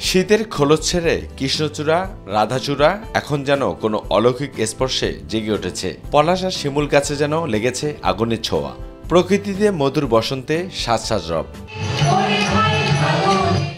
শীতের খোলস ছেড়ে কৃষ্ণচূড়া রাধাচূড়া এখন যেন কোনো অলৌকিক স্পর্শে জেগে উঠেছে। পলাশ আর শিমুল গাছে যেন লেগেছে আগুনের ছোঁয়া। প্রকৃতিতে মধুর বসন্তে সাজ সাজ রব।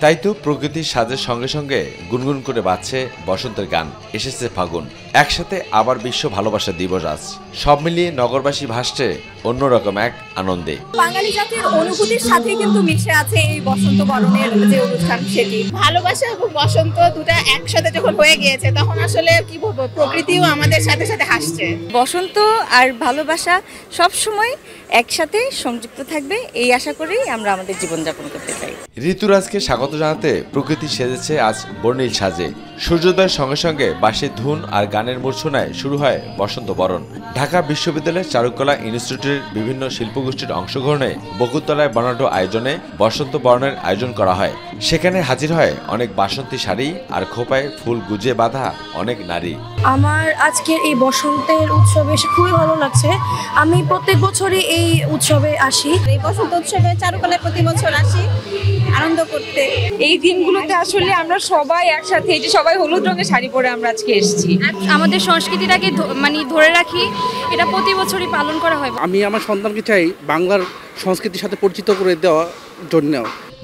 তাই তো প্রকৃতির সাজের সঙ্গে সঙ্গে গুনগুন করে বাজছে বসন্তের গান। এসেছে ফাগুন, একসাথে আবার বিশ্ব ভালোবাসা দিবস আজ। সব মিলিয়ে নগরবাসী ভাসছে অন্যরকম এক আনন্দে। বাঙালি জাতির অনুভূতির সাথে কিন্তু মিশে আছে এই বসন্ত বরণের যে অনুষ্ঠান, সেটি ভালোবাসা এবং বসন্ত দুটো একসাথে যখন হয়ে গিয়েছে তখন আসলে কি বলবো, প্রকৃতিও আমাদের সাথে সাথে হাসছে। বসন্ত আর ভালোবাসা সব সময় একসাথে সংযুক্ত থাকবে, এই আশা করেই আমরা আমাদের জীবনযাপন করতে চাই। ঋতুরাজকে স্বাগত জানাতে প্রকৃতি সেজেছে আজ বর্ণিল সাজে। সূর্যোদয়ের সঙ্গে সঙ্গে বাঁশির ধুন আর গানের মূর্ছনায় শুরু হয় বসন্ত বরণ। ঢাকা বিশ্ববিদ্যালয়ের চারুকলা ইনস্টিটিউটের বিভিন্ন শিল্পগোষ্ঠীর অংশগ্রহণে বকুলতলায় বর্ণাঢ্য আয়োজনে বসন্ত বরণের আয়োজন করা হয়। সেখানে হাজির হয় অনেক বাসন্তী শাড়ি আর খোপায় ফুল গুজে বাঁধা অনেক নারী। আমার আজকের এই বসন্তের উৎসবে এসে খুবই ভালো লাগছে। আমি প্রত্যেক বছরই এই উৎসবে আসি। এই বসন্ত উৎসবে চারুকলায় প্রতি বছর আসি আনন্দ করতে। এই দিনগুলোতে আসলে আমরা সবাই একসাথে, এই যে সবাই হলুদ রঙের শাড়ি পরে আমরা আজকে এসেছি। আমাদের সংস্কৃতিটাকে ধরে রাখি, এটা প্রতি বছরই পালন করা হয়। আমি আমার সন্তানকে চাই বাংলার সংস্কৃতির সাথে পরিচিত করে দেওয়ার জন্য।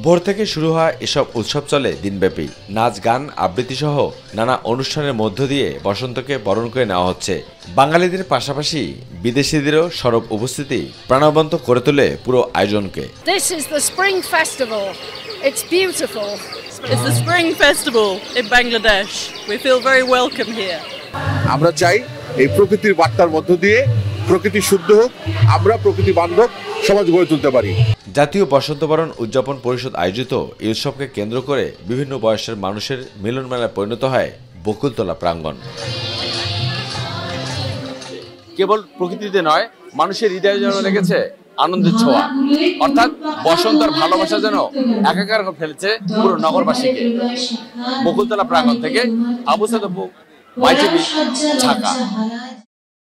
ভোর থেকে শুরু হওয়া এসব উৎসব চলে দিনব্যাপী। নাচ গান আবৃত্তি সহ নানা অনুষ্ঠানের মধ্য দিয়ে বসন্তকে বরণ করে নেওয়া হচ্ছে। বাঙালিদের পাশাপাশি বিদেশিদেরও সরব উপস্থিতি প্রাণবন্ত করে তোলে পুরো আয়োজনকে। This is the Spring Festival. It's beautiful. It's the Spring Festival in Bangladesh. We feel very welcome here. আমরা চাই এই প্রকৃতির বার্তার মধ্য দিয়ে প্রকৃতি শুদ্ধ হোক, আমরা প্রকৃতি বান্ধব সমাজ গড়ে তুলতে পারি। জাতীয় বসন্ত বরণ উদযাপন পরিষদ আয়োজিত এই উৎসবকে কেন্দ্র করে বিভিন্ন বয়সের মানুষের মিলন মেলায় পরিণত হয় বকুলতলা প্রাঙ্গণ। কেবল প্রকৃতিতে নয়, মানুষের হৃদয়ে যেন লেগেছে আনন্দের ছোঁয়া। অর্থাৎ বসন্ত আর ভালোবাসা যেন একাকার করে ফেলেছে পুরো নগরবাসীকে। বকুলতলা প্রাঙ্গণ থেকে আবু সাদ, মাই টিভি, ঢাকা।